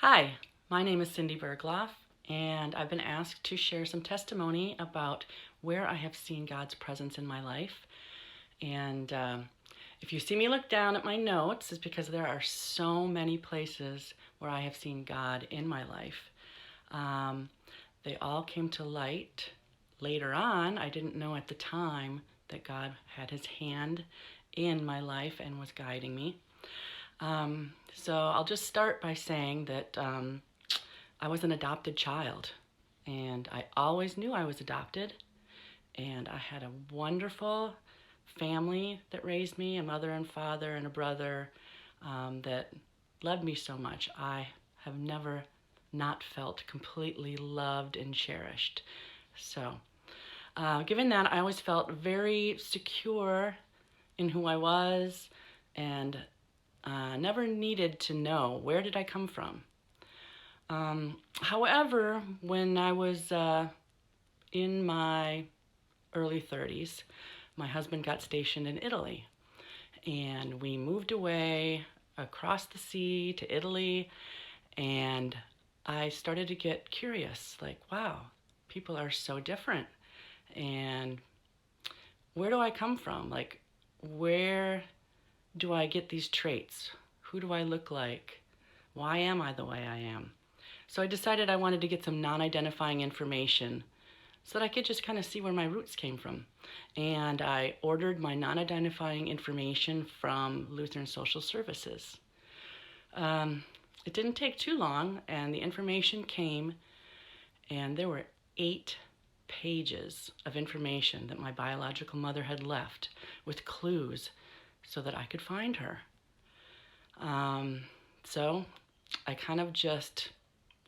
Hi, my name is Cindy Bergloff, and I've been asked to share some testimony about where I have seen God's presence in my life. And if you see me look down at my notes, it's because there are so many places where I have seen God in my life. They all came to light later on. I didn't know at the time that God had his hand in my life and was guiding me. So I'll just start by saying that I was an adopted child, and I always knew I was adopted, and I had a wonderful family that raised me, a mother and father and a brother that loved me so much. I have never not felt completely loved and cherished. So given that, I always felt very secure in who I was, and never needed to know where did I come from. However, when I was in my early 30s, my husband got stationed in Italy, and we moved away across the sea to Italy, and I started to get curious, like, wow, people are so different, and where do I come from? Like, where do I get these traits? Who do I look like? Why am I the way I am? So I decided I wanted to get some non-identifying information so that I could just kind of see where my roots came from. And I ordered my non-identifying information from Lutheran Social Services. It didn't take too long, and the information came, and there were 8 pages of information that my biological mother had left with clues so that I could find her. So I kind of just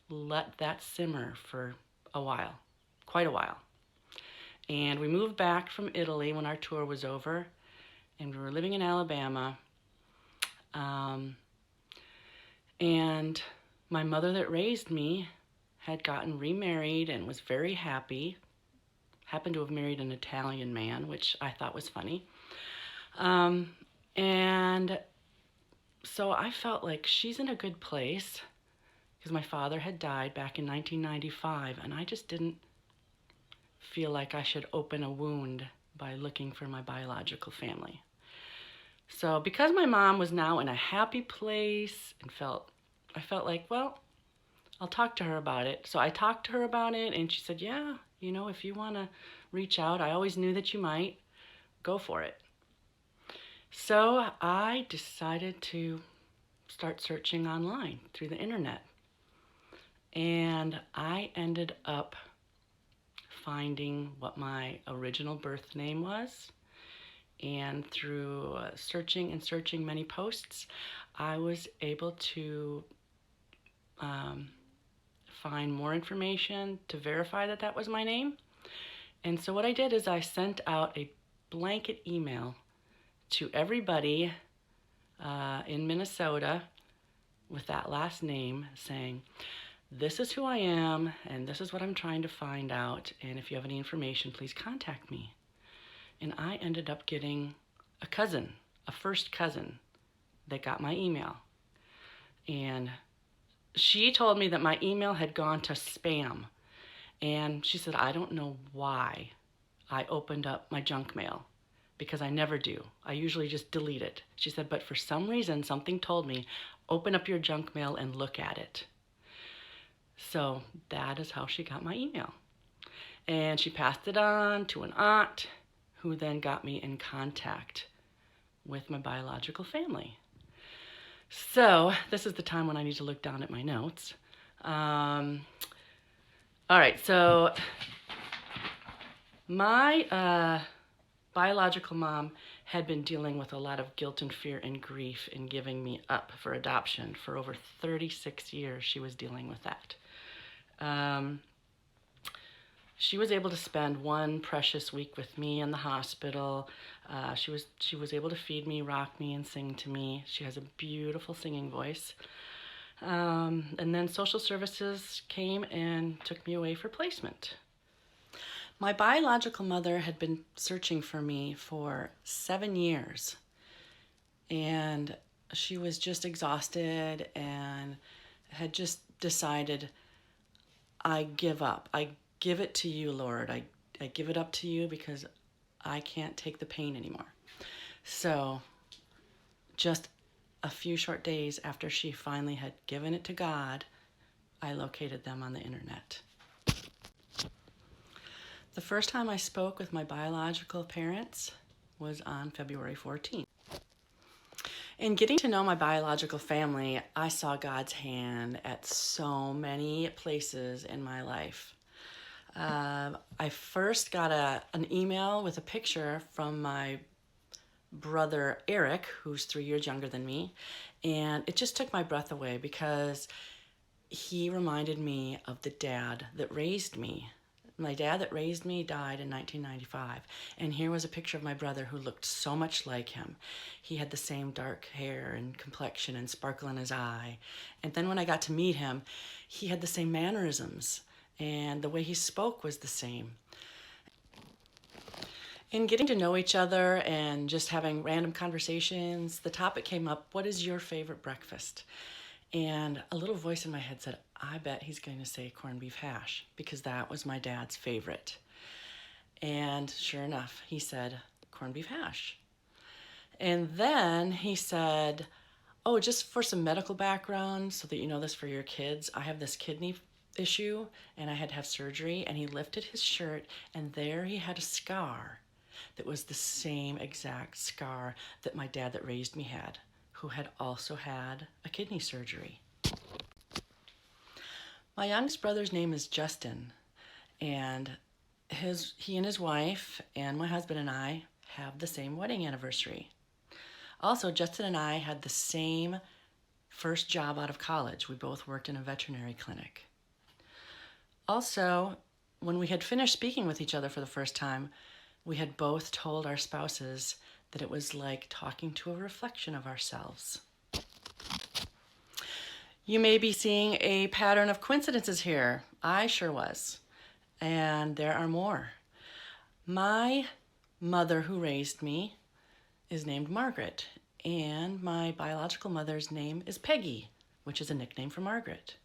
let that simmer for a while, quite a while. And we moved back from Italy when our tour was over, and we were living in Alabama. And my mother that raised me had gotten remarried and was very happy. Happened to have married an Italian man, which I thought was funny. And so I felt like she's in a good place because my father had died back in 1995, and I just didn't feel like I should open a wound by looking for my biological family. So because my mom was now in a happy place and I felt like, well, I'll talk to her about it. So I talked to her about it, and she said, yeah, if you want to reach out, I always knew that you might, go for it. So I decided to start searching online through the internet. And I ended up finding what my original birth name was. And through searching many posts, I was able to find more information to verify that that was my name. And so what I did is I sent out a blanket email to everybody in Minnesota with that last name saying, this is who I am, and this is what I'm trying to find out, and if you have any information, please contact me. And I ended up getting a first cousin that got my email. And she told me that my email had gone to spam. And she said, I don't know why I opened up my junk mail, because I never do. I usually just delete it. She said, but for some reason, something told me, open up your junk mail and look at it. So that is how she got my email. And she passed it on to an aunt who then got me in contact with my biological family. So this is the time when I need to look down at my notes. All right, so my biological mom had been dealing with a lot of guilt and fear and grief in giving me up for adoption. For over 36 years, she was dealing with that. She was able to spend one precious week with me in the hospital. She was able to feed me, rock me, and sing to me. She has a beautiful singing voice. And then social services came and took me away for placement. My biological mother had been searching for me for 7 years, and she was just exhausted and had just decided, I give up. I give it to you, Lord. I give it up to you because I can't take the pain anymore. So just a few short days after she finally had given it to God, I located them on the internet. The first time I spoke with my biological parents was on February 14th. In getting to know my biological family, I saw God's hand at so many places in my life. I first got an email with a picture from my brother Eric, who's 3 years younger than me, and it just took my breath away because he reminded me of the dad that raised me. My dad that raised me died in 1995, and here was a picture of my brother who looked so much like him. He had the same dark hair and complexion and sparkle in his eye. And then when I got to meet him, he had the same mannerisms, and the way he spoke was the same. In getting to know each other and just having random conversations, the topic came up, what is your favorite breakfast? And a little voice in my head said, I bet he's going to say corned beef hash, because that was my dad's favorite. And sure enough, he said corned beef hash. And then he said, oh, just for some medical background, so that you know this for your kids, I have this kidney issue, and I had to have surgery. And he lifted his shirt, and there he had a scar that was the same exact scar that my dad that raised me had, who had also had a kidney surgery. My youngest brother's name is Justin, and he and his wife and my husband and I have the same wedding anniversary. Also, Justin and I had the same first job out of college. We both worked in a veterinary clinic. Also, when we had finished speaking with each other for the first time, we had both told our spouses that it was like talking to a reflection of ourselves. You may be seeing a pattern of coincidences here. I sure was. And there are more. My mother who raised me is named Margaret, and my biological mother's name is Peggy, which is a nickname for Margaret.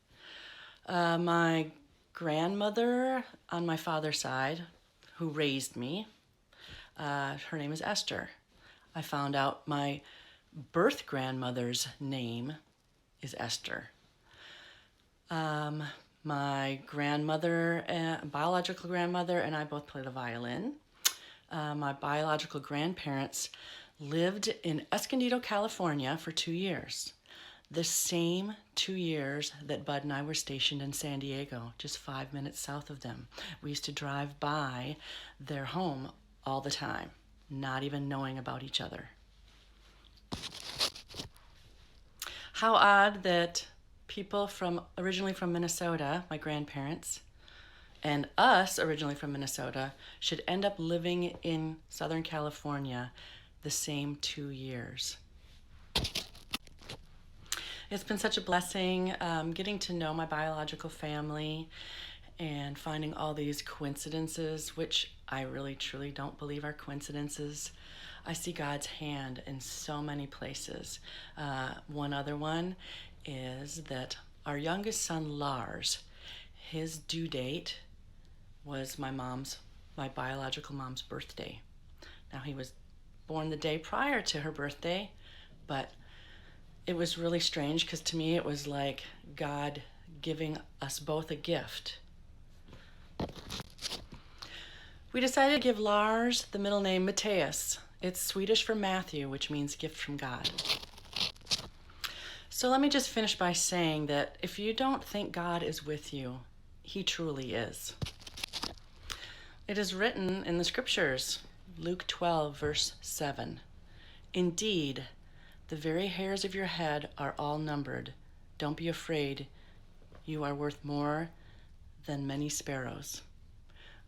My grandmother on my father's side, who raised me, her name is Esther. I found out my birth grandmother's name is Esther. My grandmother, biological grandmother, and I both play the violin. My biological grandparents lived in Escondido, California for 2 years. The same 2 years that Bud and I were stationed in San Diego, just 5 minutes south of them. We used to drive by their home all the time, not even knowing about each other. How odd that people originally from Minnesota, my grandparents, and us originally from Minnesota, should end up living in Southern California the same 2 years. It's been such a blessing getting to know my biological family and finding all these coincidences, which I really truly don't believe are coincidences. I see God's hand in so many places. One other one is that our youngest son, Lars, his due date was my biological mom's birthday. Now, he was born the day prior to her birthday, but it was really strange because to me it was like God giving us both a gift. We decided to give Lars the middle name Matthias. It's Swedish for Matthew, which means gift from God. So let me just finish by saying that if you don't think God is with you, he truly is. It is written in the scriptures, Luke 12, verse 7. Indeed, the very hairs of your head are all numbered. Don't be afraid. You are worth more than many sparrows.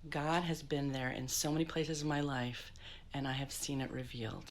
God has been there in so many places in my life, and I have seen it revealed.